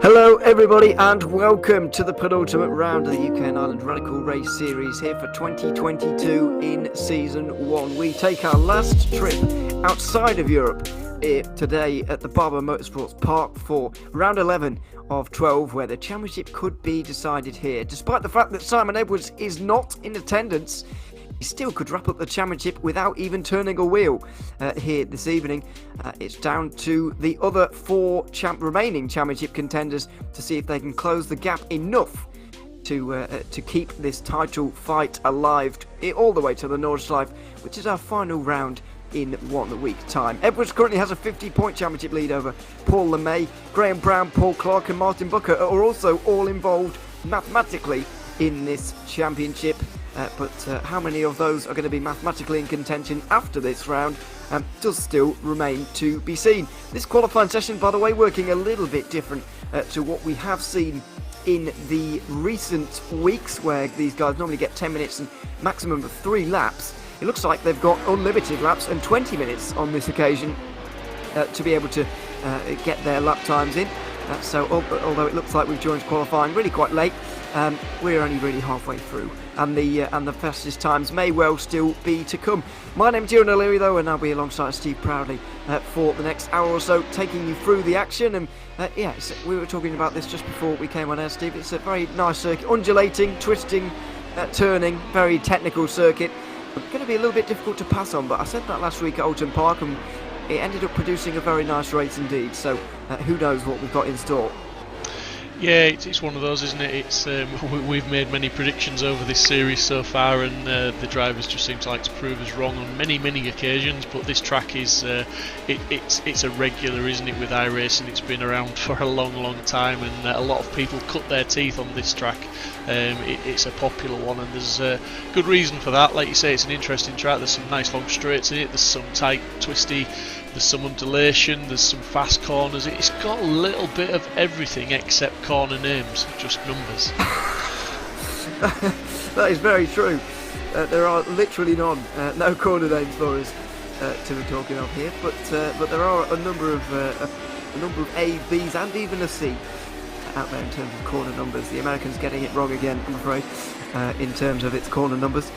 Hello everybody and welcome to the penultimate round of the UK and Ireland Radical Race Series here for 2022 in Season 1. We take our last trip outside of Europe today at the Barber Motorsports Park for round 11 of 12, where the championship could be decided here. Despite the fact that Simon Edwards is not in attendance, he still could wrap up the championship without even turning a wheel here this evening. It's down to the other four remaining championship contenders to see if they can close the gap enough to keep this title fight alive all the way to the Nordschleife, which is our final round in 1 week's time. Edwards currently has a 50-point championship lead over Paul LeMay. Graham Brown, Paul Clark and Martin Booker are also all involved mathematically in this championship. but how many of those are going to be mathematically in contention after this round does still remain to be seen. This qualifying session, by the way, working a little bit different to what we have seen in the recent weeks, where these guys normally get 10 minutes and maximum of 3 laps. It looks like they've got unlimited laps and 20 minutes on this occasion to be able to get their lap times in. So although it looks like we've joined qualifying really quite late, we're only really halfway through, and the fastest times may well still be to come. My name's Ewan O'Leary though, and I'll be alongside Steve Proudly for the next hour or so, taking you through the action. And we were talking about this just before we came on air, Steve. It's a very nice circuit, undulating, twisting, turning, very technical circuit. Going to be a little bit difficult to pass on, but I said that last week at Oulton Park, and it ended up producing a very nice race indeed. So who knows what we've got in store. Yeah, it's one of those, isn't it? It's we've made many predictions over this series so far, and the drivers just seem to like to prove us wrong on many occasions. But this track is it's a regular, isn't it, with iRacing? It's been around for a long time, and a lot of people cut their teeth on this track. It's a popular one, and there's a good reason for that. Like you say, it's an interesting track. There's some nice long straights in it. There's some tight, twisty. There's some undulation, there's some fast corners. It's got a little bit of everything except corner names, just numbers. That is very true. There are literally none, no corner names for us to be talking of here. But there are a number of A, Bs, and even a C out there in terms of corner numbers. The Americans getting it wrong again, I'm afraid, in terms of its corner numbers.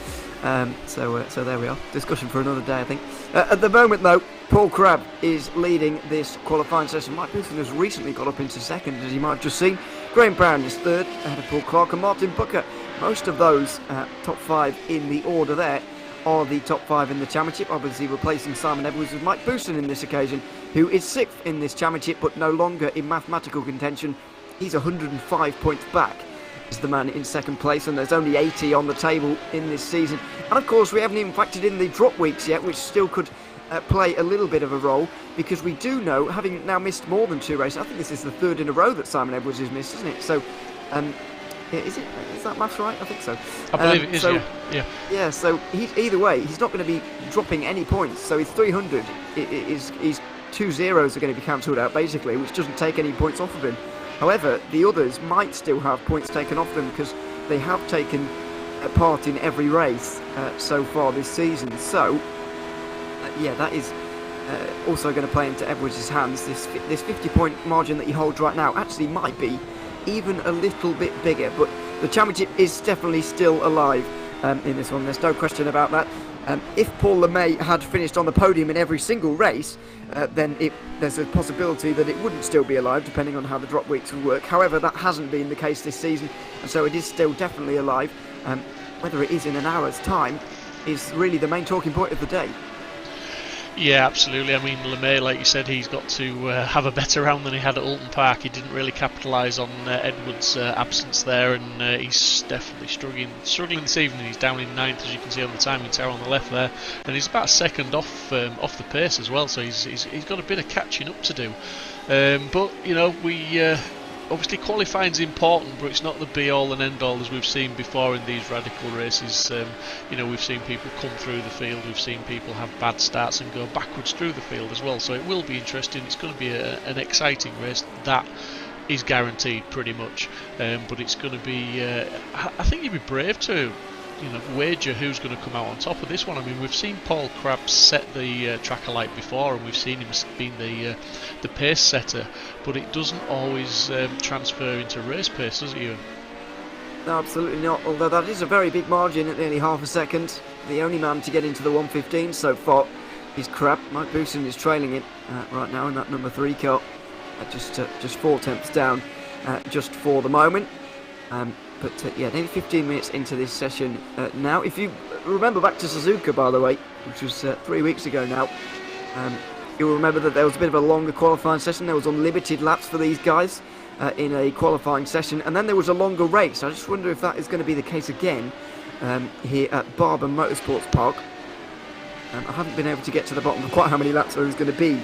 So there we are. Discussion for another day, I think. At the moment, though, Paul Crabb is leading this qualifying session. Mike Bootham has recently got up into second, as you might have just seen. Graham Brown is third, ahead of Paul Clark, and Martin Booker. Most of those top 5 in the order there are the top 5 in the championship, obviously replacing Simon Edwards with Mike Bootham in this occasion, who is 6th in this championship, but no longer in mathematical contention. He's 105 points back. Is the man in second place, and there's only 80 on the table in this season. And of course we haven't even factored in the drop weeks yet, which still could play a little bit of a role, because we do know, having now missed more than 2 races, I think this is the 3rd in a row that Simon Edwards has missed, isn't it? So is that maths right? I think so. I believe it is. So, yeah, so either way, he's not going to be dropping any points, so his 300 is 2 zeros are going to be cancelled out basically, which doesn't take any points off of him. However, the others might still have points taken off them, because they have taken part in every race so far this season. So, that is also going to play into Edwards' hands. This 50-point margin that he holds right now actually might be even a little bit bigger. But the championship is definitely still alive in this one. There's no question about that. If Paul LeMay had finished on the podium in every single race, then there's a possibility that it wouldn't still be alive, depending on how the drop weeks would work. However, that hasn't been the case this season, and so it is still definitely alive. Whether it is in an hour's time is really the main talking point of the day. Yeah, absolutely. I mean, LeMay, like you said, he's got to have a better round than he had at Oulton Park. He didn't really capitalise on Edwards' absence there, and he's definitely struggling this evening. He's down in 9th, as you can see on the timing tower on the left there, and he's about a second off the pace as well. So he's got a bit of catching up to do. But you know, we. Obviously qualifying's important, but it's not the be-all and end-all as we've seen before in these radical races. We've seen people come through the field, we've seen people have bad starts and go backwards through the field as well, so it will be interesting. It's going to be an exciting race, that is guaranteed pretty much, but it's going to be I think you'd be brave to wager who's going to come out on top of this one. I mean, we've seen Paul Crabb set the track alight before, and we've seen him being the pace setter, but it doesn't always transfer into race pace, does it, Ewan? No, absolutely not, although that is a very big margin at nearly half a second. The only man to get into the 1:15 so far is Crabb. Mike Bootham is trailing it right now in that number 3 car, just 4 tenths down just for the moment. But nearly 15 minutes into this session now. If you remember back to Suzuka, by the way, which was 3 weeks ago now, you'll remember that there was a bit of a longer qualifying session. There was unlimited laps for these guys in a qualifying session, and then there was a longer race. I just wonder if that is going to be the case again here at Barber Motorsports Park. I haven't been able to get to the bottom of quite how many laps there is going to be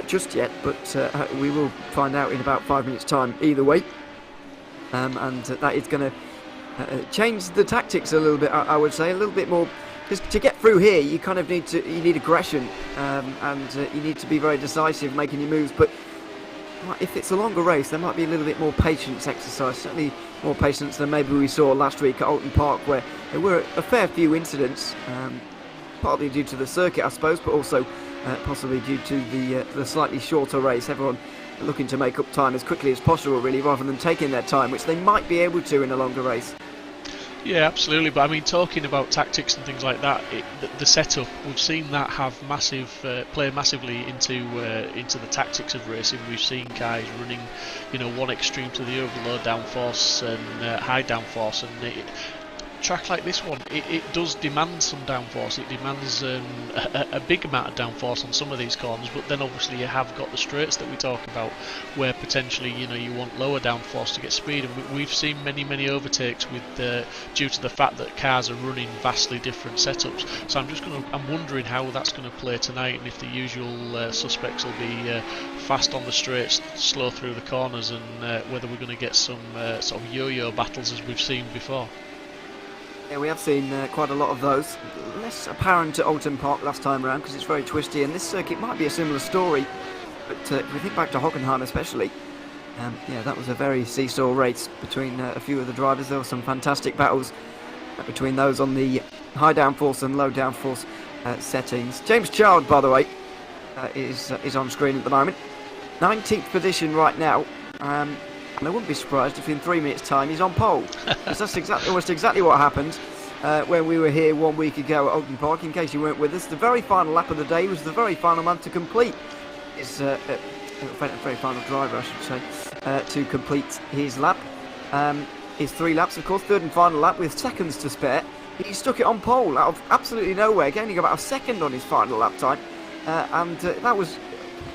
just yet, but we will find out in about 5 minutes' time either way. And that is going to changed the tactics a little bit. I would say a little bit more. Because to get through here, you kind of need aggression, and you need to be very decisive making your moves. But if it's a longer race, there might be a little bit more patience exercise. Certainly more patience than maybe we saw last week at Oulton Park, where there were a fair few incidents, partly due to the circuit, I suppose, but also possibly due to the slightly shorter race. Everyone looking to make up time as quickly as possible, really, rather than taking their time, which they might be able to in a longer race. Yeah, absolutely. But I mean, talking about tactics and things like that, the setup, we've seen that have play massively into the tactics of racing. We've seen guys running, one extreme to the other, low downforce and high downforce, and track like this one, it does demand some downforce. It demands a big amount of downforce on some of these corners, but then obviously you have got the straights that we talk about, where potentially you want lower downforce to get speed, and we've seen many overtakes with due to the fact that cars are running vastly different setups. So I'm wondering how that's going to play tonight, and if the usual suspects will be fast on the straights, slow through the corners, and whether we're going to get some sort of yo-yo battles as we've seen before. Yeah, we have seen quite a lot of those. Less apparent at Oulton Park last time around because it's very twisty, and this circuit might be a similar story. But if we think back to Hockenheim especially, that was a very seesaw race between a few of the drivers. There were some fantastic battles between those on the high downforce and low downforce settings. James Child, by the way, is on screen at the moment. 19th position right now. And I wouldn't be surprised if in 3 minutes' time he's on pole. Because that's almost exactly what happened when we were here 1 week ago at Oulton Park. In case you weren't with us, the very final lap of the day was the very final man to complete his very final driver, I should say, to complete his lap. His 3 laps, of course, third and final lap with seconds to spare. He stuck it on pole out of absolutely nowhere, gaining about a second on his final lap time, and that was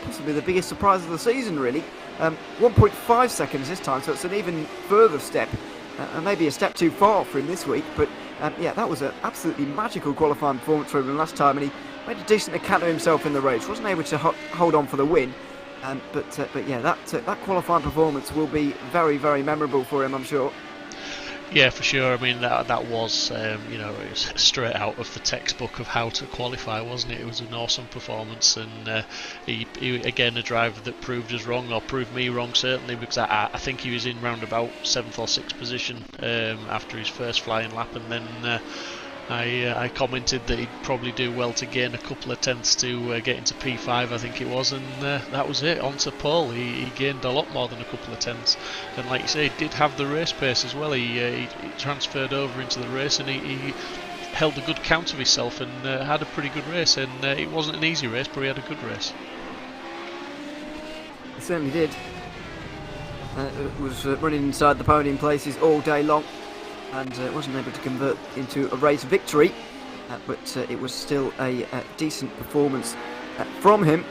possibly the biggest surprise of the season, really. 1.5 seconds this time, so it's an even further step, and maybe a step too far for him this week. But that was an absolutely magical qualifying performance for him last time, and he made a decent account of himself in the race. Wasn't able to hold on for the win, but that qualifying performance will be very, very memorable for him, I'm sure. Yeah, for sure. I mean, that was, it was straight out of the textbook of how to qualify, wasn't it? It was an awesome performance, and he again, a driver that proved us wrong, or proved me wrong, certainly, because I think he was in round about 7th or 6th position after his first flying lap, and then I commented that he'd probably do well to gain a couple of tenths to get into P5, I think it was, and that was it, onto pole. He gained a lot more than a couple of tenths, and like you say, he did have the race pace as well. He transferred over into the race, and he held a good count of himself, and had a pretty good race, and it wasn't an easy race, but he had a good race. He certainly did. Was running inside the podium places all day long, and wasn't able to convert into a race victory, but it was still a decent performance from him.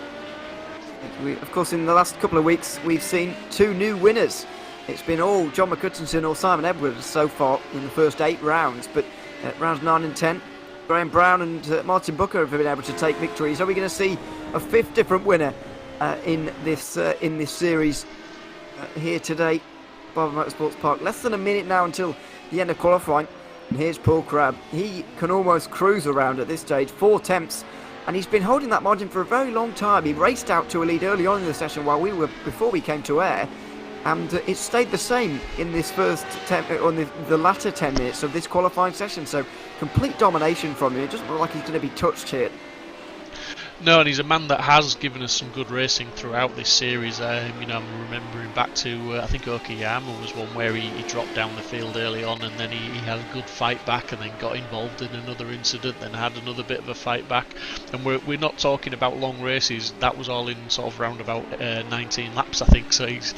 Of course, in the last couple of weeks, we've seen 2 new winners. It's been all John McCutcheon or Simon Edwards so far in the first 8 rounds, but rounds 9 and 10, Graham Brown and Martin Booker have been able to take victories. Are we going to see a 5th different winner in this series here today, Barber Motorsports Park? Less than a minute now until the end of qualifying, and here's Paul Crabb. He can almost cruise around at this stage, 4 tenths, and he's been holding that margin for a very long time. He raced out to a lead early on in the session before we came to air, and it stayed the same in this first the latter 10 minutes of this qualifying session. So complete domination from him. It doesn't look like he's going to be touched here. No, and he's a man that has given us some good racing throughout this series. I'm remembering back to, I think Okayama was one where he dropped down the field early on, and then he had a good fight back, and then got involved in another incident, then had another bit of a fight back. And we're not talking about long races. That was all in sort of round about 19 laps, I think. So he's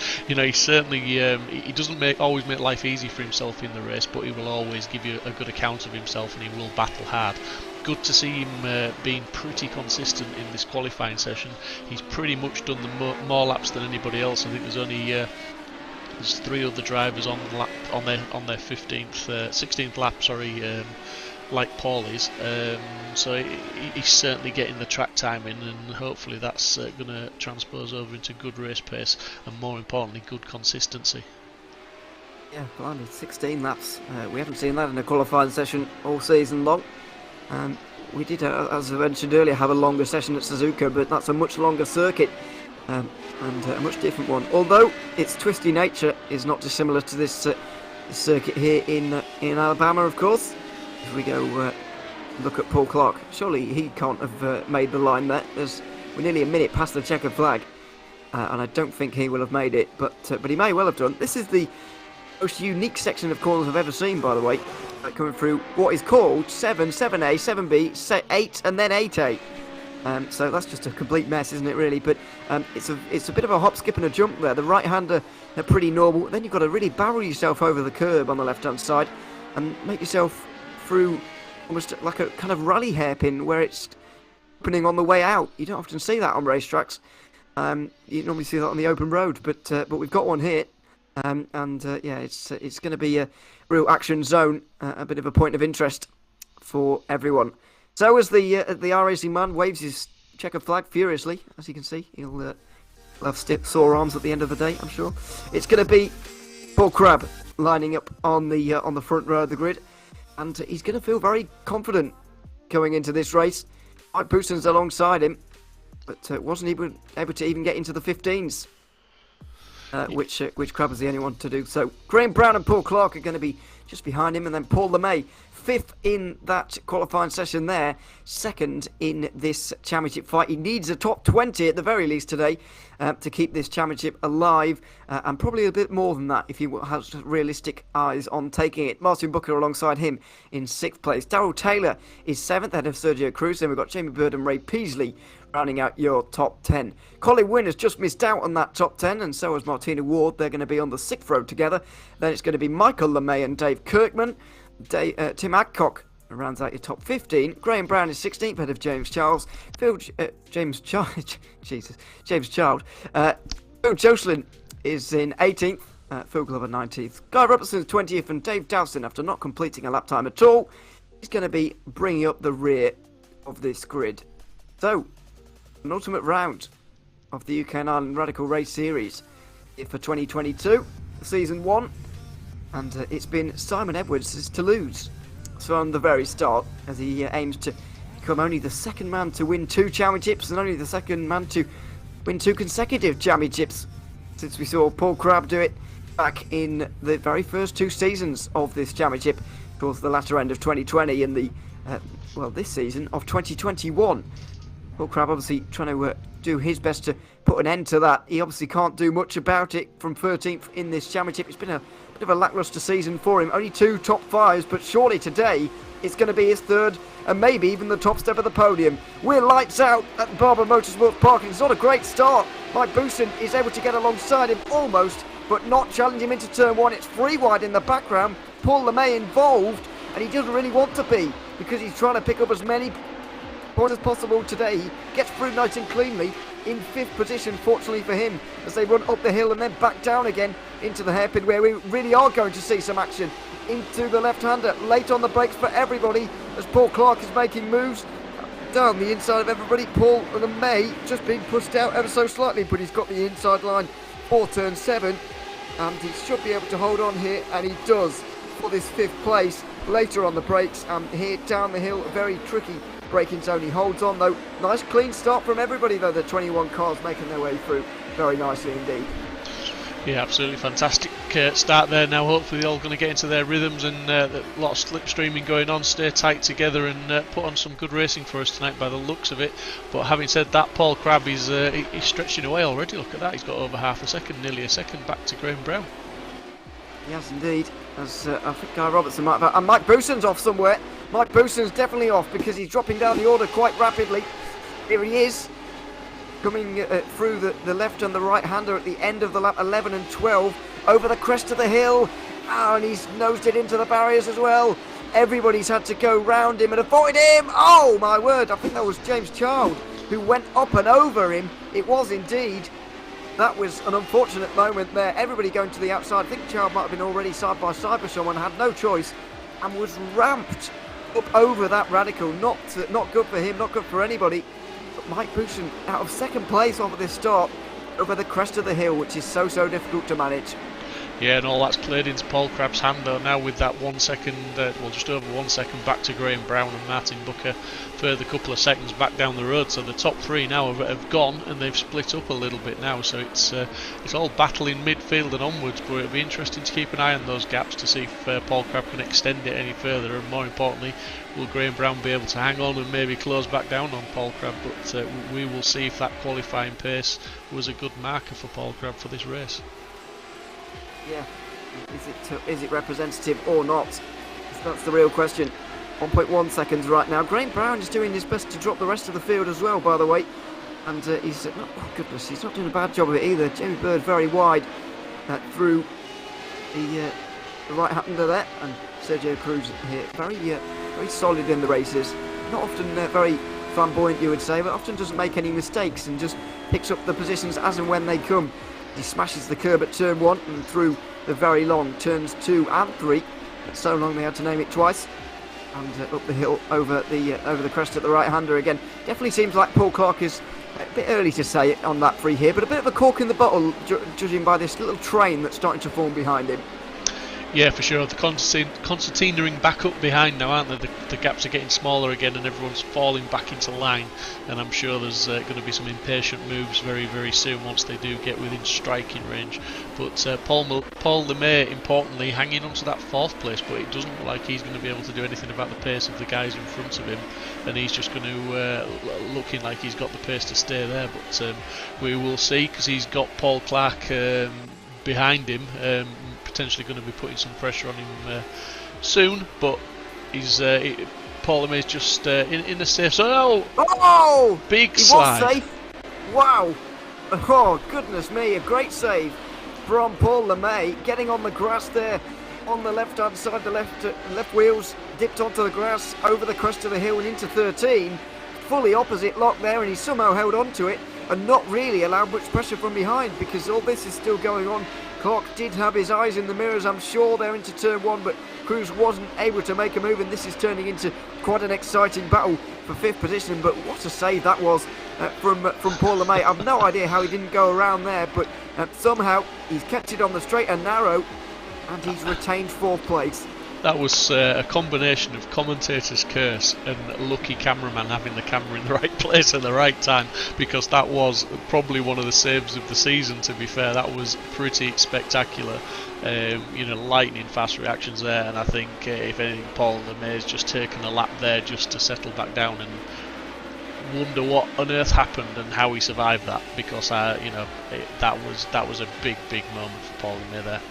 certainly he doesn't always make life easy for himself in the race, but he will always give you a good account of himself, and he will battle hard. Good to see him being pretty consistent in this qualifying session. He's pretty much done the more laps than anybody else. I think there's only there's 3 other drivers on their 16th lap, like Paul is. So he's certainly getting the track time in, and hopefully that's going to transpose over into good race pace, and more importantly, good consistency. Yeah, blimey, 16 laps. We haven't seen that in a qualifying session all season long. We did, as I mentioned earlier, have a longer session at Suzuka, but that's a much longer circuit and a much different one. Although its twisty nature is not dissimilar to this circuit here in Alabama, of course. If we go look at Paul Clark, surely he can't have made the line there. We're nearly a minute past the checkered flag, and I don't think he will have made it, but he may well have done. This is the most unique section of corners I've ever seen, by the way, coming through what is called 7, 7A, 7B, 8, and then 8A. So that's just a complete mess, isn't it, really? But it's a bit of a hop, skip, and a jump there. The right-hander are pretty normal. Then you've got to really barrel yourself over the curb on the left-hand side and make yourself through almost like a kind of rally hairpin where it's opening on the way out. You don't often see that on racetracks. You normally see that on the open road, but we've got one here. Yeah, it's going to be a real action zone, a bit of a point of interest for everyone. So as the RAC man waves his checkered flag furiously, as you can see, he'll have stiff, sore arms at the end of the day, I'm sure. It's going to be Paul Crabb lining up on the front row of the grid, and he's going to feel very confident going into this race. Mike Bouson's alongside him, but wasn't able to even get into the 15s. Which Crabb was the only one to do so. Graham Brown and Paul Clark are going to be just behind him, and then Paul LeMay, 5th in that qualifying session there, 2nd in this championship fight. He needs a top 20 at the very least today to keep this championship alive, and probably a bit more than that if he has realistic eyes on taking it. Martin Booker alongside him in 6th place. Darrell Taylor is 7th ahead of Sergio Cruz. Then we've got Jamie Bird and Ray Peasley rounding out your top 10. Colin Wynn has just missed out on that top 10, and so has Martina Ward. They're going to be on the 6th row together. Then it's going to be Michael LeMay and Dave Kirkman. Tim Adcock rounds out your top 15. Graham Brown is 16th ahead of James Charles. James Child. Phil Jocelyn is in 18th. Phil Glover 19th. Guy Robertson's 20th, and Dave Dowson, after not completing a lap time at all, is going to be bringing up the rear of this grid. So, an ultimate round of the UK&I Radical Race Series for 2022, Season 1, and it's been Simon Edwards' to lose from the very start, as he aims to become only the second man to win 2 championships and only the second man to win 2 consecutive championships, since we saw Paul Crabb do it back in the very first 2 seasons of this championship, towards the latter end of 2020 and the this season of 2021. Paul Crabb obviously trying to do his best to put an end to that. He obviously can't do much about it from 13th in this championship. It's been a bit of a lacklustre season for him. Only 2 top 5s, but surely today it's going to be his 3rd and maybe even the top step of the podium. We're lights out at Barber Motorsports Parking. It's not a great start. Mike Bouson is able to get alongside him almost, but not challenge him into turn 1. It's 3 wide in the background. Paul LeMay involved, and he doesn't really want to be, because he's trying to pick up as many points as possible today. He gets through nice and cleanly in 5th position, fortunately for him, as they run up the hill and then back down again into the hairpin, where we really are going to see some action into the left-hander. Late on the brakes for everybody as Paul Clark is making moves down the inside of everybody. Paul LeMay just being pushed out ever so slightly, but he's got the inside line for turn 7, and he should be able to hold on here, and he does for this 5th place. Later on the brakes, here down the hill, a very tricky braking zone. He holds on though. Nice clean start from everybody though, the 21 cars making their way through very nicely indeed. Yeah, absolutely fantastic start there. Now hopefully they're all going to get into their rhythms, and a lot of slipstreaming going on, stay tight together and put on some good racing for us tonight by the looks of it. But having said that, Paul Crabb is he's stretching away already. Look at that, he's got over half a second, nearly a second back to Graham Brown. Yes indeed, as I think Guy Robertson might have, and Mike Bouson's off somewhere. Mike Bouson's definitely off because he's dropping down the order quite rapidly. Here he is, coming through the left and the right hander at the end of the lap 11 and 12, over the crest of the hill, and he's nosed it into the barriers as well. Everybody's had to go round him and avoid him. Oh my word, I think that was James Child who went up and over him. It was indeed. That was an unfortunate moment there. Everybody going to the outside. I think Child might have been already side by side with someone, had no choice, and was ramped up over that radical. Not good for him, not good for anybody. But Mike Bouson out of 2nd place off of this start over the crest of the hill, which is so difficult to manage. Yeah, and all that's played into Paul Crabb's hand though now with that 1 second, well just over 1 second back to Graham Brown and Martin Booker, further couple of seconds back down the road. So the top three now have gone and they've split up a little bit now. So it's all battle in midfield and onwards. But it'll be interesting to keep an eye on those gaps to see if Paul Crabb can extend it any further, and more importantly, will Graham Brown be able to hang on and maybe close back down on Paul Crabb. But we will see if that qualifying pace was a good marker for Paul Crabb for this race. Yeah, is it representative or not? That's the real question. 1.1 seconds right now. Graham Brown is doing his best to drop the rest of the field as well, by the way. And he's he's not doing a bad job of it either. Jamie Bird very wide through the right-hander there, and Sergio Cruz here very solid in the races. Not often very flamboyant, you would say, but often doesn't make any mistakes and just picks up the positions as and when they come. He smashes the curb at turn 1 and through the very long turns 2 and 3. It's so long they had to name it twice. And up the hill over the crest at the right-hander again. Definitely seems like Paul Clark is a bit early to say it on that free here, but a bit of a cork in the bottle, judging by this little train that's starting to form behind him. Yeah, for sure. The concertinaing back up behind now, aren't they? The gaps are getting smaller again and everyone's falling back into line, and I'm sure there's going to be some impatient moves very, very soon once they do get within striking range. But Paul LeMay, importantly, hanging on to that 4th place, but it doesn't look like he's going to be able to do anything about the pace of the guys in front of him, and he's just going to looking like he's got the pace to stay there. But we will see, because he's got Paul Clark behind him, potentially going to be putting some pressure on him soon, but he's Paul LeMay's just in the safe zone. Oh! Big he slide. Was safe. Wow! Oh, goodness me, a great save from Paul LeMay, getting on the grass there on the left-hand side. The left wheels dipped onto the grass over the crest of the hill and into 13. Fully opposite lock there, and he somehow held on to it and not really allowed much pressure from behind, because all this is still going on. Clark did have his eyes in the mirrors, I'm sure, there into turn 1, but Cruz wasn't able to make a move, and this is turning into quite an exciting battle for 5th position. But what a save that was from Paul LeMay. I've no idea how he didn't go around there, but somehow he's kept it on the straight and narrow, and he's retained 4th place. That was a combination of commentator's curse and lucky cameraman having the camera in the right place at the right time, because that was probably one of the saves of the season, to be fair. That was pretty spectacular. Lightning fast reactions there, and I think if anything, Paul LeMay's just taken a lap there just to settle back down and wonder what on earth happened and how he survived that, because that was a big moment for Paul LeMay there.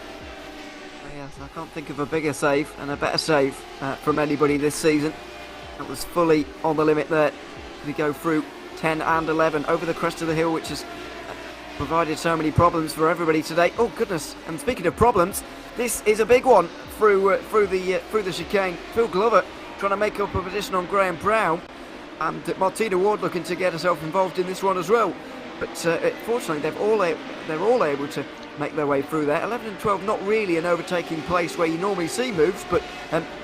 Yes, I can't think of a bigger save and a better save from anybody this season. That was fully on the limit there. We go through 10 and 11 over the crest of the hill, which has provided so many problems for everybody today. Oh goodness! And speaking of problems, this is a big one through the chicane. Phil Glover trying to make up a position on Graham Brown, and Martina Ward looking to get herself involved in this one as well. But fortunately, they're all able to make their way through there. 11 and 12, not really an overtaking place where you normally see moves, but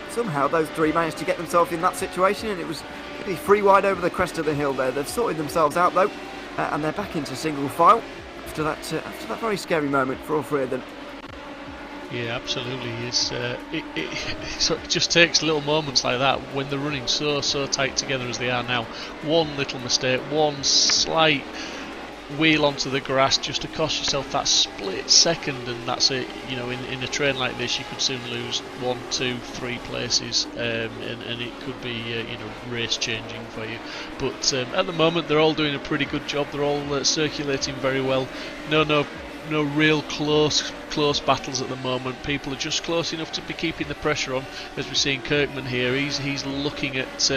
somehow those three managed to get themselves in that situation, and it was really free wide over the crest of the hill there. They've sorted themselves out though, and they're back into single file after that very scary moment for all three of them. Yeah, absolutely. It just takes little moments like that when they're running so tight together as they are now. One little mistake, one slight wheel onto the grass just to cost yourself that split second, and that's it. In a train like this, you could soon lose 1, 2, 3 places, and it could be race changing for you. But at the moment, they're all doing a pretty good job. They're all circulating very well. No real close battles at the moment. People are just close enough to be keeping the pressure on. As we're seeing Kirkman here, he's looking at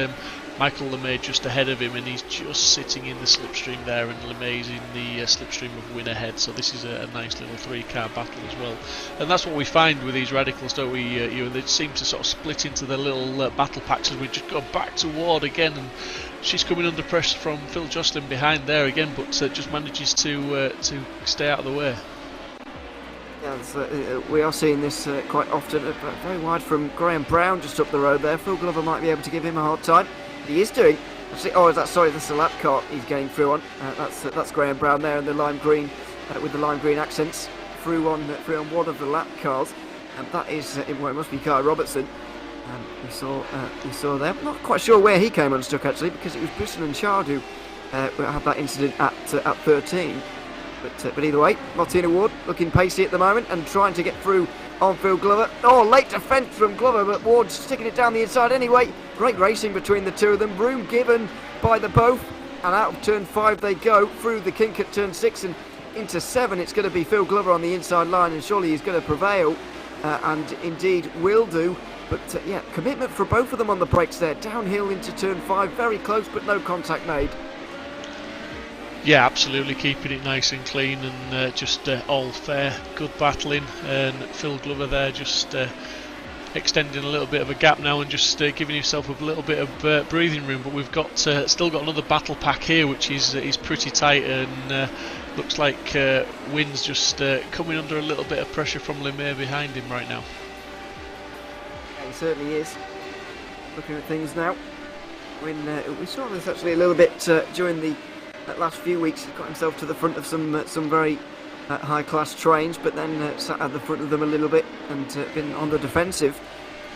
Michael LeMay just ahead of him, and he's just sitting in the slipstream there, and LeMay's in the slipstream of win ahead. So this is a nice little 3-car battle as well, and that's what we find with these radicals, don't we? They seem to sort of split into their little battle packs as we just go back to Ward again, and she's coming under pressure from Phil Jocelyn behind there again, but just manages to stay out of the way. Yeah, we are seeing this quite often. Very wide from Graham Brown just up the road there. Phil Glover might be able to give him a hard time. He is doing. That's the lap cart he's going through on. That's Graham Brown there in the lime green with the lime green accents. through on one of the lap cars, and that is well, it must be Kai Robertson. We saw there. Not quite sure where he came unstuck actually, because it was Busson and Chard who had that incident at 13. But either way, Martina Ward looking pacey at the moment and trying to get through on Phil Glover. Oh, late defence from Glover, but Ward's sticking it down the inside anyway. Great racing between the two of them. Room given by the both, and out of turn 5 they go through the kink at turn 6 and into 7. It's going to be Phil Glover on the inside line, and surely he's going to prevail, and indeed will do. But yeah, commitment for both of them on the brakes there. Downhill into turn 5, very close, but no contact made. Yeah, absolutely, keeping it nice and clean, and just all fair, good battling. And Phil Glover there just extending a little bit of a gap now, and just giving himself a little bit of breathing room. But we've got still got another battle pack here, which is pretty tight, and looks like Wynn's just coming under a little bit of pressure from LeMay behind him right now. Yeah, he certainly is. Looking at things now. When we saw this actually a little bit during the last few weeks, he's got himself to the front of some very high-class trains, but then sat at the front of them a little bit and been on the defensive.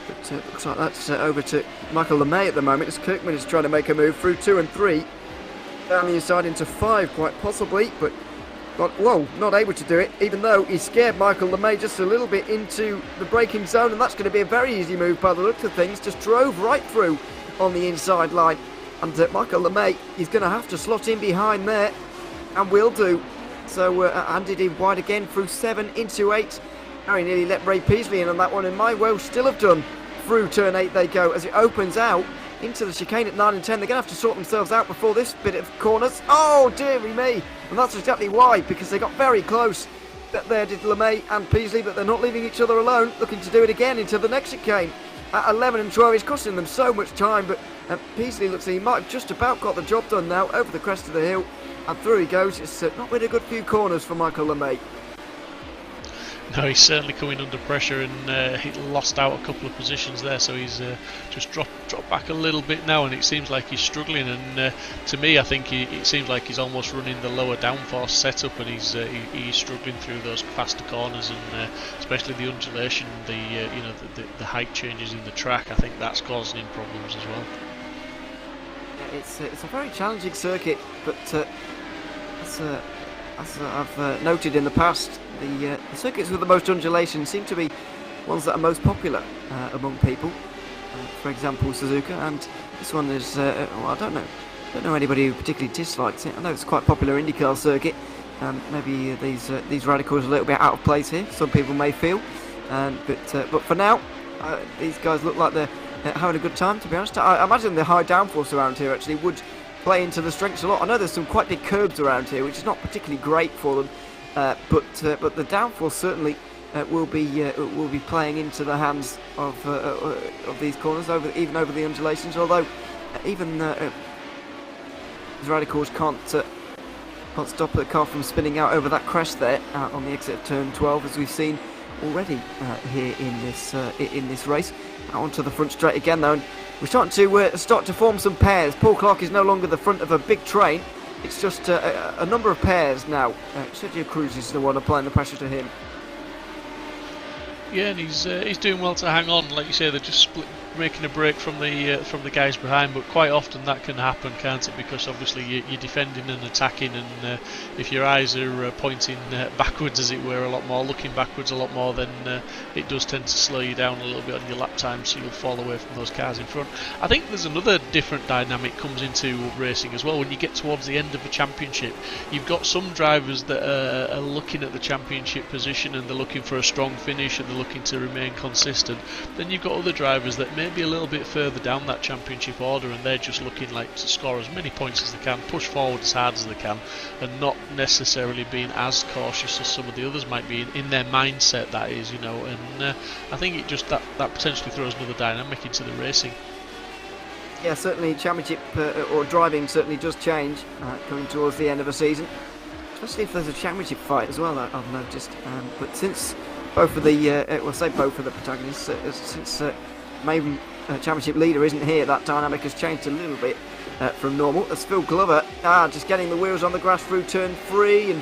But looks like that's over to Michael LeMay at the moment, as Kirkman is trying to make a move through 2 and 3, down the inside into 5 quite possibly, but not able to do it, even though he scared Michael LeMay just a little bit into the braking zone, and that's going to be a very easy move by the looks of things. Just drove right through on the inside line. And Michael LeMay is going to have to slot in behind there, and will do. So handed him wide again through 7 into 8. Now he nearly let Ray Peasley in on that one, and might well still have done. Through turn 8 they go as it opens out into the chicane at 9 and 10. They're going to have to sort themselves out before this bit of corners. Oh dearie me! And that's exactly why, because they got very close. There did LeMay and Peasley, but they're not leaving each other alone, looking to do it again into the next chicane. At 11 and 12, it's costing them so much time, but Peasley looks like he might have just about got the job done now, over the crest of the hill, and through he goes. It's not been a good few corners for Michael LeMay. No, he's certainly coming under pressure, and he lost out a couple of positions there, so he's just dropped back a little bit now, and it seems like he's struggling. And to me, I think it seems like he's almost running the lower downforce setup, and he's struggling through those faster corners, and especially the undulation, the height changes in the track. I think that's causing him problems as well. Yeah, it's a very challenging circuit, but as I've noted in the past, the circuits with the most undulation seem to be ones that are most popular among people. For example, Suzuka, and this one is, well, I don't know anybody who particularly dislikes it. I know it's quite a popular IndyCar circuit. Maybe these radicals are a little bit out of place here, some people may feel. But for now, these guys look like they're having a good time, to be honest. I imagine the high downforce around here actually would play into the strengths a lot. I know there's some quite big curbs around here, which is not particularly great for them, but the downforce certainly will be playing into the hands of these corners, even over the undulations. Although even these radicals can't stop the car from spinning out over that crest there on the exit of turn 12, as we've seen already here in this race. Out onto the front straight again though, and we're starting to form some pairs. Paul Clark is no longer the front of a big train. It's just a number of pairs now. Sergio Cruz is the one applying the pressure to him. Yeah, and he's doing well to hang on. Like you say, they're just making a break from the guys behind, but quite often that can happen, can't it? Because obviously you're defending and attacking, and if your eyes are pointing backwards, as it were, a lot more, looking backwards a lot more, then it does tend to slow you down a little bit on your lap time, so you'll fall away from those cars in front. I think there's another different dynamic comes into racing as well. When you get towards the end of a championship, you've got some drivers that are looking at the championship position, and they're looking for a strong finish, and they're looking to remain consistent. Then you've got other drivers that maybe a little bit further down that championship order, and they're just looking like to score as many points as they can, push forward as hard as they can, and not necessarily being as cautious as some of the others might be in their mindset, that is, you know. And I think it just that potentially throws another dynamic into the racing. Yeah, certainly championship or driving certainly does change coming towards the end of a season, especially if there's a championship fight as well, I've noticed. But since both of the protagonists, since main championship leader isn't here, that dynamic has changed a little bit from normal. As Phil Glover just getting the wheels on the grass through turn 3 and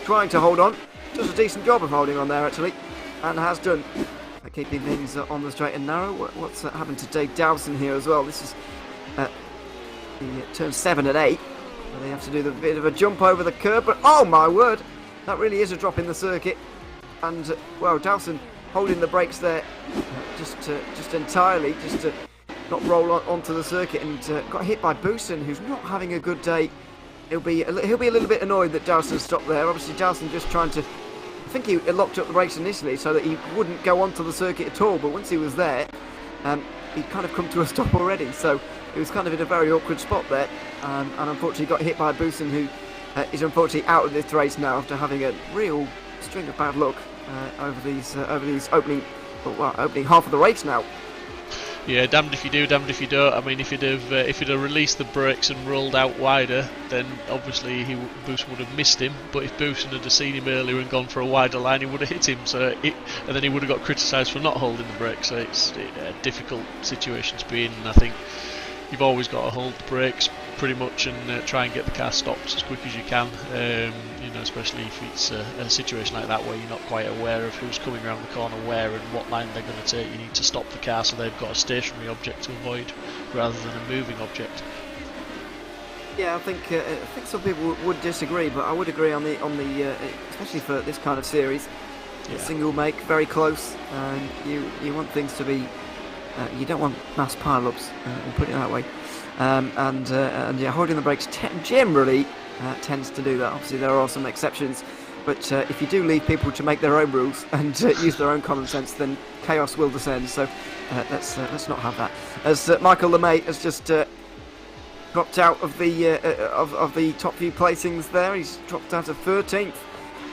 trying to hold on. does a decent job of holding on there actually, and has done, keeping things on the straight and narrow. What's happened to Dave Dowson here as well? This is the turn 7 and 8. Where they have to do the bit of a jump over the curb, but oh my word, that really is a drop in the circuit. And well, Dowson holding the brakes there, just entirely, just to not roll onto the circuit, and got hit by Boosen, who's not having a good day. He'll be a little bit annoyed that Dowson stopped there. Obviously, Dowson just trying to, I think he locked up the brakes initially so that he wouldn't go onto the circuit at all. But once he was there, he'd kind of come to a stop already. So he was kind of in a very awkward spot there, and unfortunately got hit by Boosen, who is unfortunately out of this race now after having a real string of bad luck over these opening half of the race now. Yeah, damned if you do, damned if you don't. I mean, if you'd have released the brakes and rolled out wider, then obviously Boosen would have missed him. But if Boosen had seen him earlier and gone for a wider line, he would have hit him. And then he would have got criticised for not holding the brakes. So it's a difficult situation to be in. And I think you've always got to hold the brakes pretty much and try and get the car stopped as quick as you can. Especially if it's a situation like that where you're not quite aware of who's coming around the corner where and what line they're going to take. You need to stop the car so they've got a stationary object to avoid rather than a moving object. Yeah, I think some people would disagree, but I would agree on the especially for this kind of series, single make, very close, and you want things to be. You don't want mass pile-ups, we'll put it that way. And holding the brakes generally tends to do that. Obviously, there are some exceptions, but if you do leave people to make their own rules and use their own common sense, then chaos will descend. So let's not have that. As Michael LeMay has just dropped out of the top few placings there, he's dropped out of 13th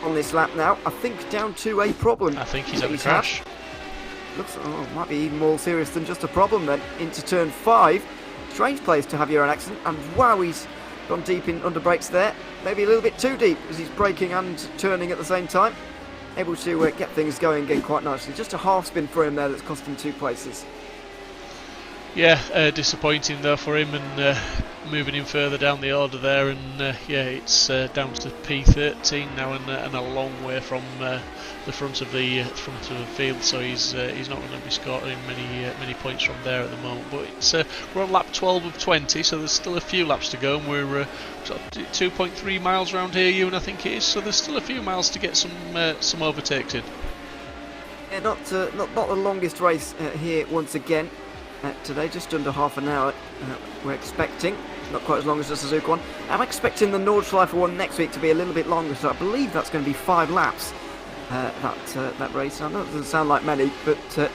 on this lap now. I think down to a problem. I think he's had a crash. Looks might be even more serious than just a problem then. Into turn 5. Strange place to have your own accident, and wow, he's gone deep in under brakes there. Maybe a little bit too deep as he's braking and turning at the same time. Able to get things going again quite nicely. Just a half spin for him there that's cost him 2 places. Yeah, disappointing though for him, and moving him further down the order there, and it's down to P13 now, and a long way from the front of the field, so he's not going to be scoring many points from there at the moment. But we're on lap 12 of 20, so there's still a few laps to go, and we're sort of 2.3 miles around here, Ewan, I think it is. So there's still a few miles to get some overtakes in. Yeah, not the longest race here once again. Today, just under half an hour. We're expecting, not quite as long as the Suzuka one. I'm expecting the Nordschleife one next week to be a little bit longer, so I believe that's going to be 5 laps. That race. I know it doesn't sound like many, but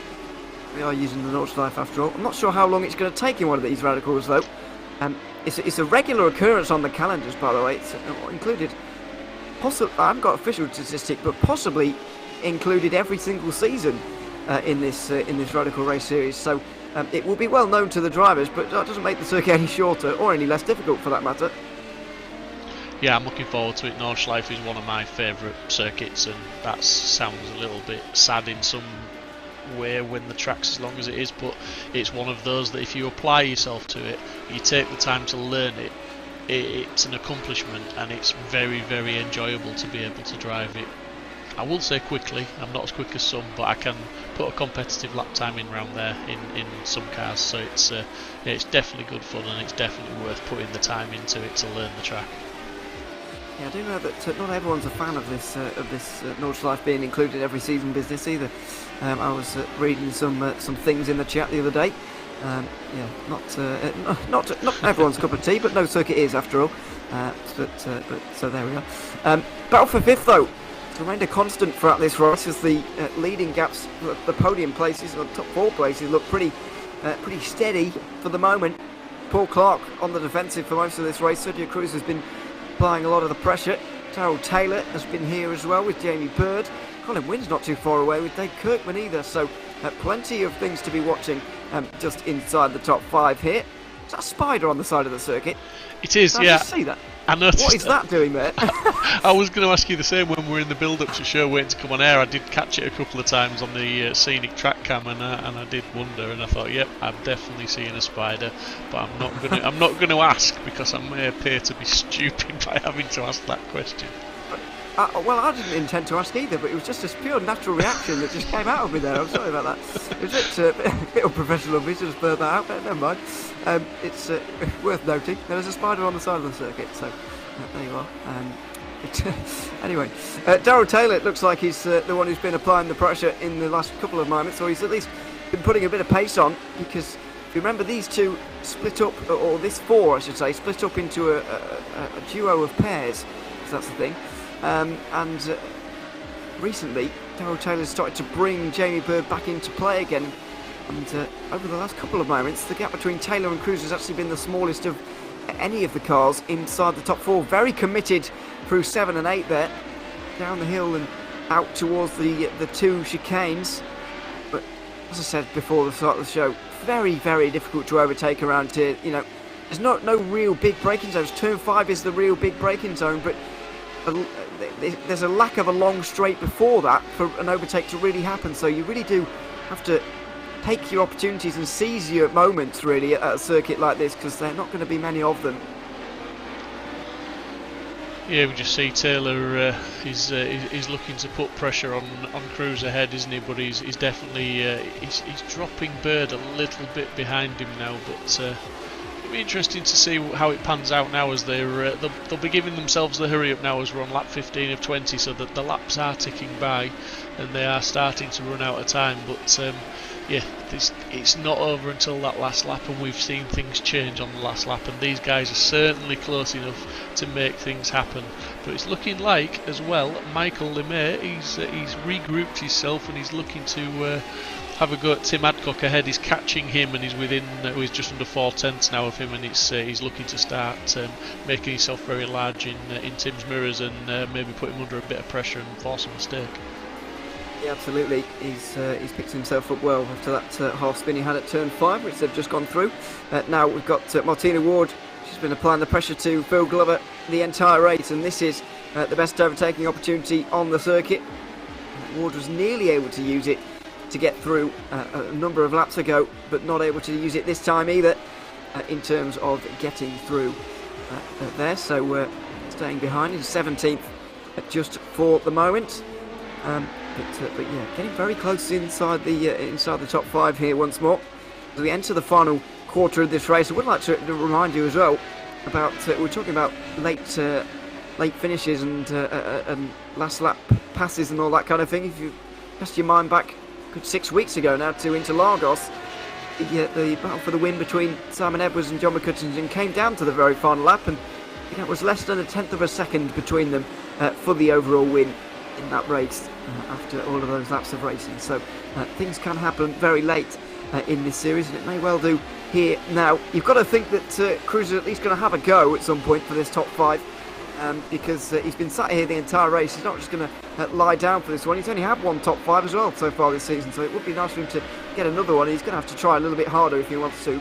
we are using the Nordschleife after all. I'm not sure how long it's going to take in one of these radicals though. It's a regular occurrence on the calendars, by the way. It's included. I haven't got official statistic, but possibly included every single season in this radical race series. So. It will be well known to the drivers, but that doesn't make the circuit any shorter or any less difficult for that matter. Yeah, I'm looking forward to it. Nordschleife is one of my favourite circuits, and that sounds a little bit sad in some way when the track's as long as it is, but it's one of those that if you apply yourself to it, you take the time to learn it, it's an accomplishment, and it's very, very enjoyable to be able to drive it. I will say quickly, I'm not as quick as some, but I can put a competitive lap time in round there in some cars, so it's definitely good fun, and it's definitely worth putting the time into it to learn the track. Yeah, I do know that not everyone's a fan of this Nordschleife being included every season business either. I was reading some things in the chat the other day. Not everyone's cup of tea, but no circuit is after all. So there we are. Battle for 5th though. Remained a constant throughout this race as the leading gaps, the podium places, or top 4 places, look pretty steady for the moment. Paul Clark on the defensive for most of this race. Sergio Cruz has been applying a lot of the pressure. Darrell Taylor has been here as well with Jamie Bird. Colin Wynn's not too far away with Dave Kirkman either, so plenty of things to be watching just inside the top 5 here. Is that a spider on the side of the circuit? It is, Did yeah. I just see that? I noticed. What is that doing there? I was going to ask you the same when we were in the build-up to the show waiting to come on air. I did catch it a couple of times on the scenic track cam, and I did wonder, and I thought, yep, I'm definitely seeing a spider, but I'm not going to ask because I may appear to be stupid by having to ask that question. Well, I didn't intend to ask either, but it was just a pure natural reaction that just came out of me there. I'm sorry about that. It was a bit unprofessional of me to just blurt that out, but never mind. It's worth noting there is a spider on the side of the circuit, so there you are. Anyway, Darrell Taylor, it looks like he's the one who's been applying the pressure in the last couple of moments, or he's at least been putting a bit of pace on, because if you remember, these two split up, or this four, I should say, split up into a duo of pairs, because that's the thing. And recently, Darrell Taylor's started to bring Jamie Bird back into play again. And over the last couple of moments, the gap between Taylor and Cruz has actually been the smallest of any of the cars inside the top four. Very committed through 7 and 8 there, down the hill and out towards the two chicanes. But as I said before the start of the show, very, very difficult to overtake around here. You know, there's no real big braking zones. Turn 5 is the real big braking zone, but there's a lack of a long straight before that for an overtake to really happen. So you really do have to take your opportunities and seize your moments, really, at a circuit like this, because there are not going to be many of them. Yeah, we just see Taylor he's looking to put pressure on Cruz ahead, isn't he? But he's definitely he's dropping Bird a little bit behind him now. But it'll be interesting to see how it pans out now, as they'll be giving themselves the hurry up now as we're on lap 15 of 20, so that the laps are ticking by and they are starting to run out of time. But yeah, it's not over until that last lap, and we've seen things change on the last lap, and these guys are certainly close enough to make things happen. But it's looking like, as well, Michael LeMay, he's regrouped himself and he's looking to have a go at Tim Adcock ahead. He's catching him, and he's within, he's just under 4/10 now of him, and he's looking to start making himself very large in Tim's mirrors, and maybe put him under a bit of pressure and force a mistake. Yeah, absolutely. He's picked himself up well after that half spin he had at turn 5, which they've just gone through. Now we've got Martina Ward. She's been applying the pressure to Phil Glover the entire race, and this is the best overtaking opportunity on the circuit. Ward was nearly able to use it to get through a number of laps ago, but not able to use it this time either, in terms of getting through there. So staying behind in 17th just for the moment. But yeah, getting very close inside the top 5 here once more. As we enter the final quarter of this race, I would like to remind you as well about we're talking about late finishes and last lap passes and all that kind of thing. If you cast your mind back a good 6 weeks ago now to Interlagos, the battle for the win between Simon Edwards and John McCutcheon came down to the very final lap, and it was less than a tenth of a second between them for the overall win in that race after all of those laps of racing. So things can happen very late in this series, and it may well do here now. You've got to think that Cruz is at least going to have a go at some point for this top 5, because he's been sat here the entire race. He's not just going to lie down for this one. He's only had one top 5 as well so far this season, so it would be nice for him to get another one. He's going to have to try a little bit harder if he wants to.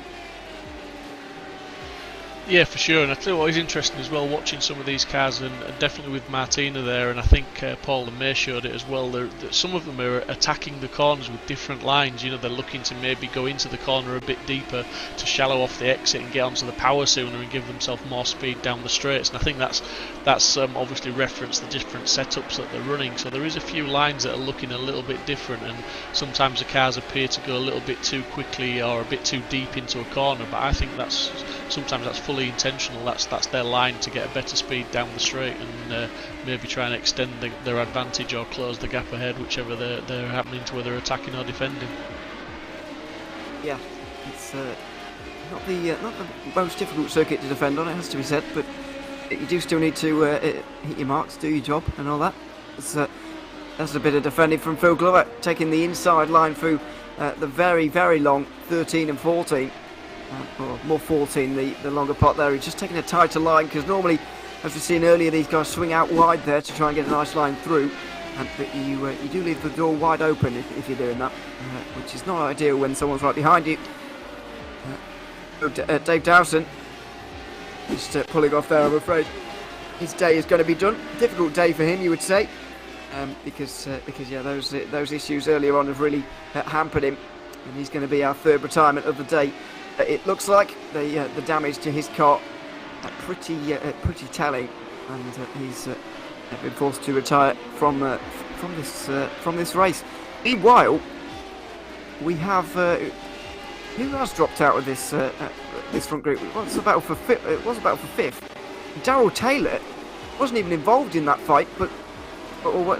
Yeah, for sure, and I tell you what is interesting as well, watching some of these cars, and definitely with Martina there, and I think Paul and May showed it as well, some of them are attacking the corners with different lines. You know, they're looking to maybe go into the corner a bit deeper to shallow off the exit and get onto the power sooner and give themselves more speed down the straights, and I think that's obviously referenced the different setups that they're running. So there is a few lines that are looking a little bit different, and sometimes the cars appear to go a little bit too quickly or a bit too deep into a corner, but I think sometimes that's fully intentional. That's their line to get a better speed down the straight and maybe try and extend their advantage or close the gap ahead, whichever they're happening to, whether attacking or defending. Yeah, it's not the most difficult circuit to defend on, it has to be said, but you do still need to hit your marks, do your job and all that. That's a bit of defending from Phil Glover, taking the inside line through the very, very long 13 and 14. Or more 14, the longer part there. He's just taking a tighter line, because normally, as we've seen earlier, these guys swing out wide there to try and get a nice line through. But you do leave the door wide open if you're doing that, which is not ideal when someone's right behind you. Dave Dowson just pulling off there, I'm afraid. His day is going to be done. Difficult day for him, you would say, because yeah, those issues earlier on have really hampered him, and he's going to be our third retirement of the day. It looks like the damage to his car pretty telling, and he's They've been forced to retire from this race. Meanwhile, we have who has dropped out of this front group? It was a battle for fifth. Darrell Taylor wasn't even involved in that fight, but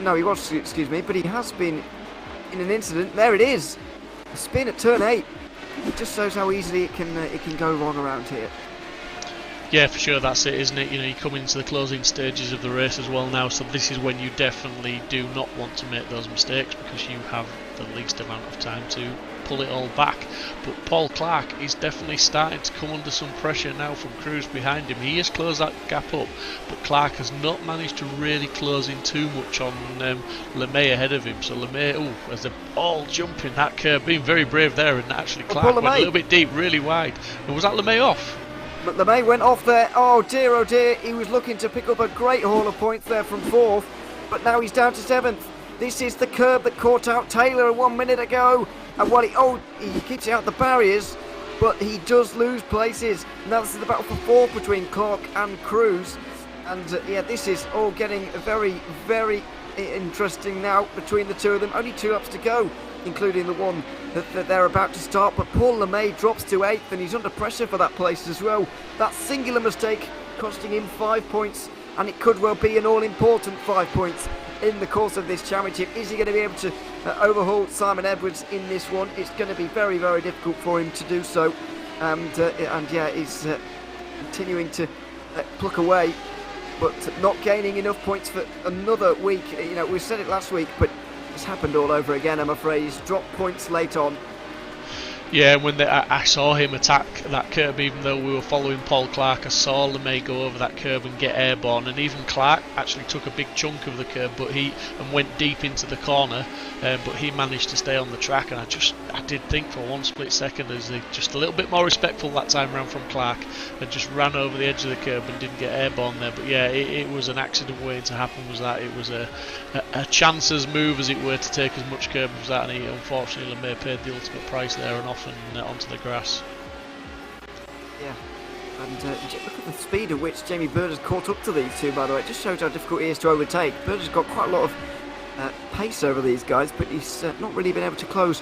no, he was. Excuse me, but he has been in an incident. There it is, a spin at turn 8. It just shows how easily it can go wrong around here. Yeah, for sure, that's it, isn't it? You know, you come into the closing stages of the race as well now, so this is when you definitely do not want to make those mistakes because you have the least amount of time to pull it all back. But Paul Clark is definitely starting to come under some pressure now from Cruz behind him. He has closed that gap up, but Clark has not managed to really close in too much on LeMay ahead of him. So LeMay, as they're all jumping that curve, being very brave there, and actually Clark went a little bit deep, really wide. And was that LeMay off? But LeMay went off there. Oh dear, he was looking to pick up a great haul of points there from 4th, but now he's down to 7th. This is the curb that caught out Taylor 1 minute ago, and he keeps out the barriers, but he does lose places. Now this is the battle for 4th between Clark and Cruz, and this is all getting very, very interesting now between the two of them. Only 2 laps to go, including the one that they're about to start, but Paul LeMay drops to 8th and he's under pressure for that place as well. That singular mistake costing him 5 points, and it could well be an all-important 5 points in the course of this championship. Is he going to be able to overhaul Simon Edwards in this one? It's going to be very, very difficult for him to do so, he's continuing to pluck away, but not gaining enough points for another week. You know, we said it last week, but it's happened all over again, I'm afraid. He's dropped points late on. Yeah, when I saw him attack that curb, even though we were following Paul Clark, I saw LeMay go over that curb and get airborne, and even Clark actually took a big chunk of the curb, and went deep into the corner, but he managed to stay on the track, and I did think for one split second as they just a little bit more respectful that time around from Clark, and just ran over the edge of the curb and didn't get airborne there. But yeah, it was an accident waiting to happen, was that. It was a chancer's move, as it were, to take as much curb as that, and unfortunately LeMay paid the ultimate price there and off and onto the grass. Yeah, and look at the speed at which Jamie Bird has caught up to these two, by the way. It just shows how difficult he is to overtake. Bird has got quite a lot of pace over these guys, but he's not really been able to close.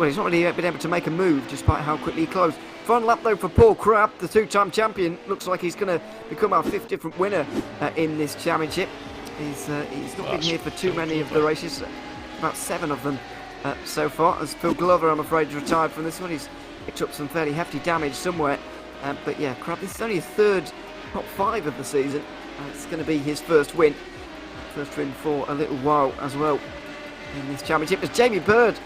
He's not really been able to make a move despite how quickly he closed. Final lap though for Paul Crabb, the 2-time champion. Looks like he's going to become our 5th different winner in this championship. He's not been here for too many of the races, about 7 of them so far, as Phil Glover, I'm afraid, is retired from this one. He's picked up some fairly hefty damage somewhere, but yeah, Crabb, this is only his 3rd top 5 of the season, and it's going to be his first win for a little while as well in this championship, as Jamie Bird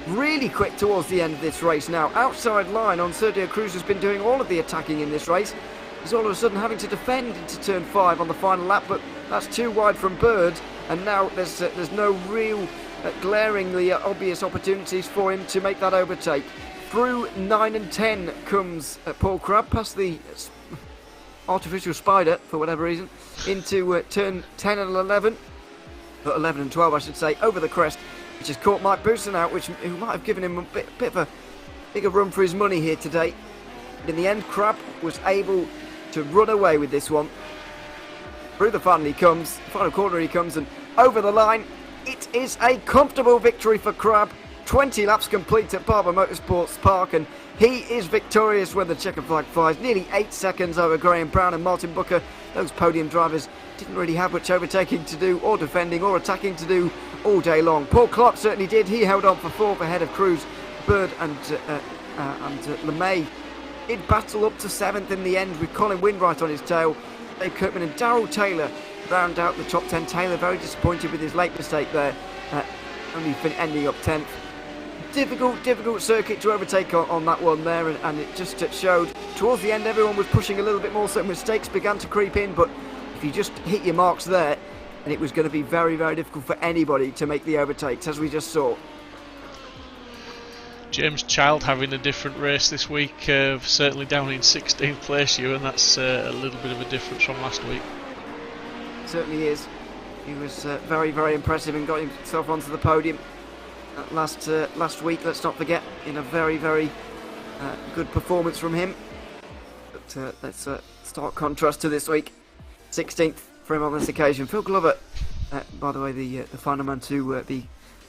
really quick towards the end of this race now. Outside line on Sergio Cruz has been doing all of the attacking in this race. He's all of a sudden having to defend into turn 5 on the final lap, but that's too wide from Bird, and now there's no real glaringly obvious opportunities for him to make that overtake. Through 9 and 10 comes Paul Crabb, past the artificial spider for whatever reason, into turn 10 and 11, 11 and 12 I should say, over the crest, which has caught Mike Booston out, who might have given him a bit of a bigger run for his money here today. But in the end, Crabb was able to run away with this one. Through the final corner he comes, and over the line. It is a comfortable victory for Crabb. 20 laps complete at Barber Motorsports Park, and he is victorious when the checker flag flies. Nearly 8 seconds over Graham Brown and Martin Booker. Those podium drivers didn't really have much overtaking to do, or defending, or attacking to do all day long. Paul Clark certainly did. He held on for 4th ahead of Cruz, Bird and LeMay. Did battle up to 7th in the end with Colin Winwright on his tail. Dave Kirkman and Darrell Taylor round out the top 10. Taylor very disappointed with his late mistake there, only ending up 10th. Difficult circuit to overtake on that one there, and it just showed towards the end everyone was pushing a little bit more, so mistakes began to creep in, but if you just hit your marks there, and it was going to be very, very difficult for anybody to make the overtakes, as we just saw. James Child having a different race this week, certainly down in 16th place, and that's a little bit of a difference from last week. Certainly is. He was very, very impressive and got himself onto the podium last week, let's not forget, in a very, very good performance from him. But let's stark contrast to this week. 16th for him on this occasion. Phil Glover, by the way, the final man to be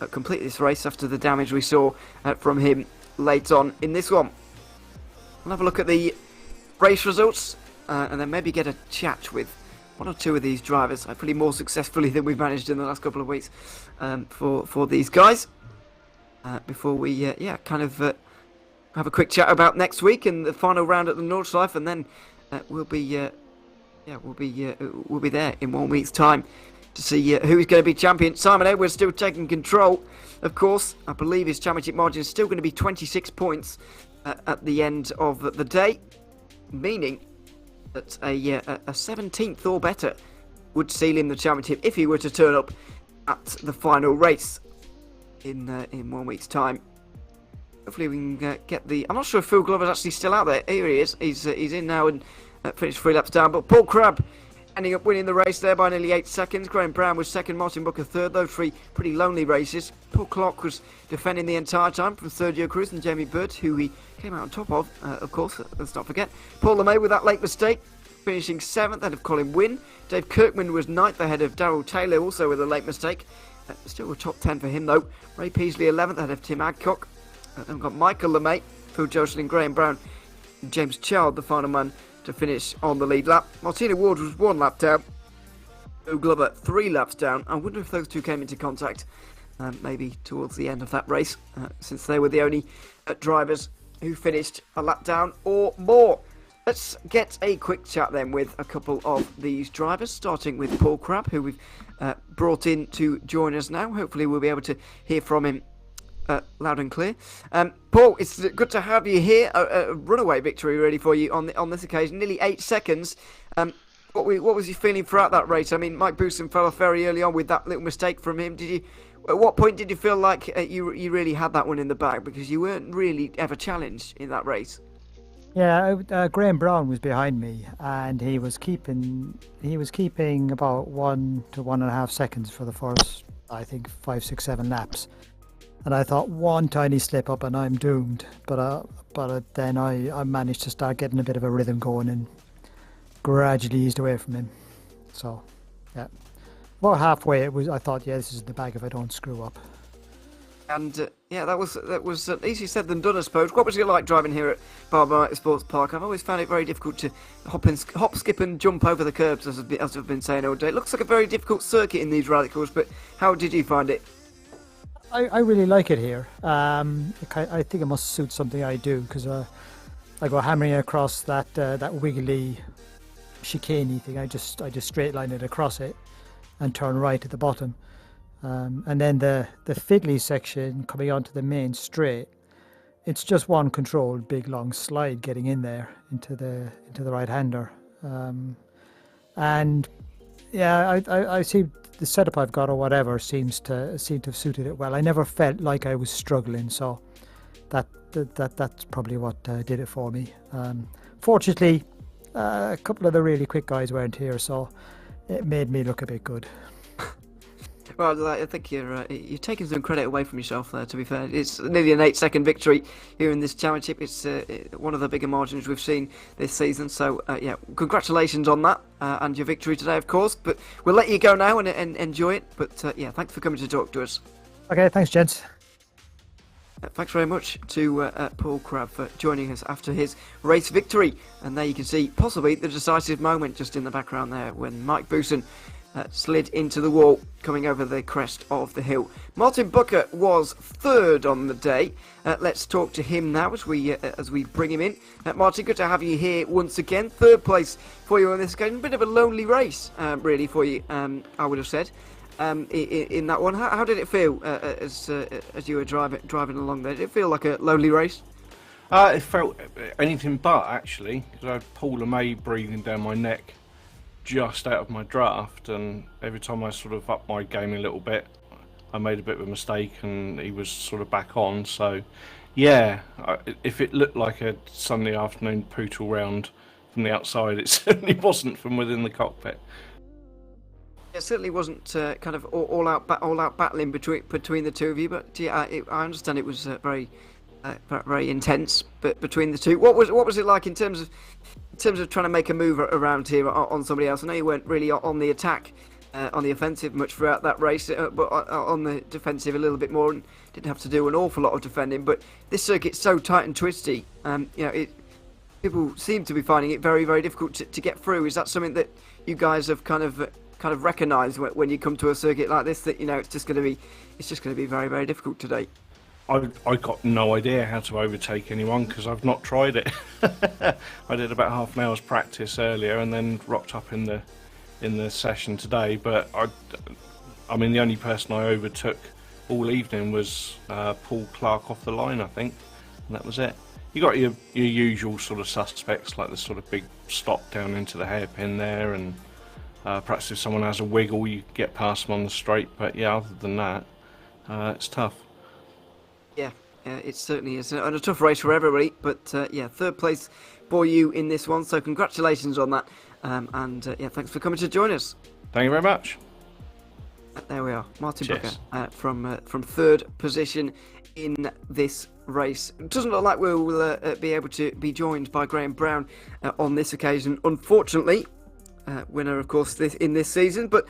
complete this race after the damage we saw from him late on in this one. We'll have a look at the race results and then maybe get a chat with one or two of these drivers, hopefully more successfully than we've managed in the last couple of weeks for these guys. Before we kind of have a quick chat about next week and the final round at the Nordschleife, and then we'll be there in 1 week's time to see who's going to be champion. Simon Edwards still taking control, of course. I believe his championship margin is still going to be 26 points at the end of the day, meaning that a 17th or better would seal him the championship if he were to turn up at the final race in 1 week's time. Hopefully we can get the... I'm not sure if Phil Glover's actually still out there. Here he is. He's in now and finished 3 laps down. But Paul Crabb ending up winning the race there by nearly 8 seconds. Graham Brown was second, Martin Booker third. Those 3 pretty lonely races. Paul Clark was defending the entire time from Sergio Cruz and Jamie Bird, who he came out on top of course, let's not forget. Paul LeMay with that late mistake, finishing 7th ahead of Colin Wynne. Dave Kirkman was 9th ahead of Darryl Taylor, also with a late mistake. Still a top 10 for him though. Ray Peasley 11th ahead of Tim Adcock. Then we've got Michael LeMay, Phil Jocelyn, Graham Brown, and James Child, the final man to finish on the lead lap. Martina Ward was 1 lap down. Phil Glover 3 laps down. I wonder if those two came into contact maybe towards the end of that race, since they were the only drivers who finished a lap down or more. Let's get a quick chat then with a couple of these drivers, starting with Paul Crabb, who we've brought in to join us now. Hopefully we'll be able to hear from him loud and clear. Paul, it's good to have you here. A runaway victory really for you on this occasion, nearly 8 seconds. What was your feeling throughout that race? I mean, Mike Boosson fell off very early on with that little mistake from him. At what point did you feel like you really had that one in the bag, because you weren't really ever challenged in that race? Yeah, Graham Brown was behind me, and he was keeping about 1 to 1.5 seconds for the first, I think, 5, 6, 7 laps. And I thought, one tiny slip up and I'm doomed. But then I managed to start getting a bit of a rhythm going and gradually eased away from him. So, yeah, about halfway I thought, yeah, this is in the bag if I don't screw up. And that was easier said than done, I suppose. What was it like driving here at Barber Motorsports Park? I've always found it very difficult to hop, skip and jump over the curbs, as I've been saying all day. It looks like a very difficult circuit in these rally cars, but how did you find it? I really like it here. I think it must suit something I do, because I go hammering across that wiggly chicane thing. I just straight line it across it and turn right at the bottom. And then the fiddly section coming onto the main straight, it's just one controlled big long slide getting in there into the right hander. And yeah, I see the setup I've got or whatever seems to have suited it well. I never felt like I was struggling, so that's probably what did it for me. Fortunately, a couple of the really quick guys weren't here, so it made me look a bit good. Well, I think you're taking some credit away from yourself there, to be fair. It's nearly an 8-second victory here in this championship. It's one of the bigger margins we've seen this season. So, congratulations on that and your victory today, of course. But we'll let you go now and enjoy it. But, thanks for coming to talk to us. Okay, thanks, gents. Thanks very much to Paul Crabb for joining us after his race victory. And there you can see possibly the decisive moment just in the background there when Mike Boosson slid into the wall coming over the crest of the hill. Martin Booker was third on the day. Let's talk to him now as we bring him in. Martin, good to have you here once again. Third place for you on this occasion. A bit of a lonely race, really, for you, I would have said, in that one. How did it feel as you were driving along there? Did it feel like a lonely race? It felt anything but, actually, because I had Paul LeMay breathing down my neck just out of my draft, and every time I sort of upped my game a little bit, I made a bit of a mistake and he was sort of back on. So yeah, if it looked like a Sunday afternoon poodle round from the outside, it certainly wasn't from within the cockpit. It certainly wasn't kind of all out battling between the two of you, but yeah, I understand it was very intense. But between the two, what was it like in terms of terms of trying to make a move around here on somebody else, I know you weren't really on the attack, on the offensive much throughout that race, but on the defensive a little bit more, and didn't have to do an awful lot of defending. But this circuit's so tight and twisty, people seem to be finding it very, very difficult to get through. Is that something that you guys have kind of recognised when you come to a circuit like this, that it's just going to be very, very difficult today? I got no idea how to overtake anyone because I've not tried it. I did about half an hour's practice earlier and then rocked up in the session today. But I mean, the only person I overtook all evening was Paul Clark off the line, I think, and that was it. You got your usual sort of suspects, like the sort of big stop down into the hairpin there, and perhaps if someone has a wiggle, you get past them on the straight. But yeah, other than that, it's tough. Yeah, it certainly is, and a tough race for everybody. But third place for you in this one, so congratulations on that. Thanks for coming to join us. Thank you very much. There we are, Martin Cheers. Booker from third position in this race. It doesn't look like we'll be able to be joined by Graham Brown on this occasion, unfortunately. Winner, of course, in this season, but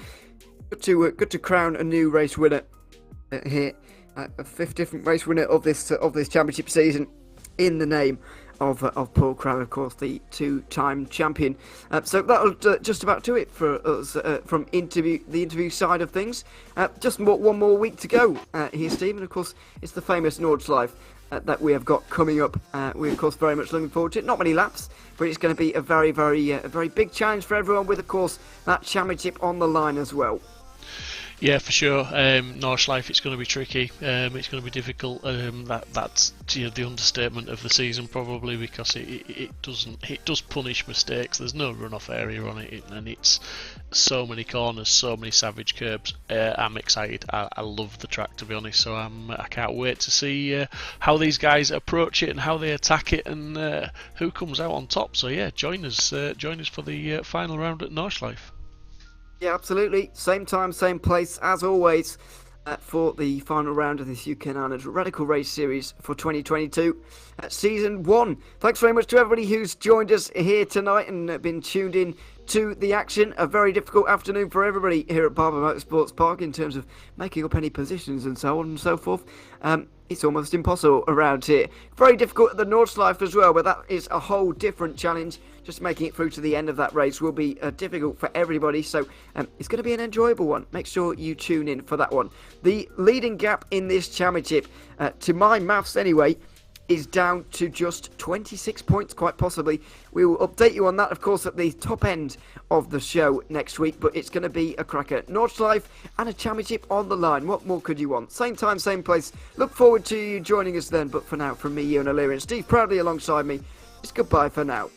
good to crown a new race winner here, a fifth different race winner of this championship season, in the name of Paul Crown, of course, the two-time champion. So that'll just about do it for us from the interview side of things. Just one more week to go here, Stephen. Of course, it's the famous Nordschleife that we have got coming up. We're, of course, very much looking forward to it. Not many laps, but it's going to be a very, very, very big challenge for everyone, with, of course, that championship on the line as well. Yeah, for sure. Nordschleife, it's going to be tricky. It's going to be difficult. That's the understatement of the season, probably, because it does punish mistakes. There's no runoff area on it, and it's so many corners, so many savage curbs. I'm excited. I love the track, to be honest. So I can't wait to see how these guys approach it and how they attack it, and who comes out on top. So yeah, join us for the final round at Nordschleife. Yeah, absolutely. Same time, same place, as always, for the final round of this UK&I Radical Race Series for 2022, Season 1. Thanks very much to everybody who's joined us here tonight and been tuned in to the action. A very difficult afternoon for everybody here at Barber Motorsports Park in terms of making up any positions and so on and so forth. It's almost impossible around here. Very difficult at the Nordschleife as well, but that is a whole different challenge. Just making it through to the end of that race will be difficult for everybody, so it's going to be an enjoyable one. Make sure you tune in for that one. The leading gap in this championship, to my maths anyway, is down to just 26 points, quite possibly. We will update you on that, of course, at the top end of the show next week, but it's going to be a cracker. Nordschleife and a championship on the line. What more could you want? Same time, same place. Look forward to you joining us then, but for now, from me, Ewan O'Leary, and Steve Proudly alongside me, it's goodbye for now.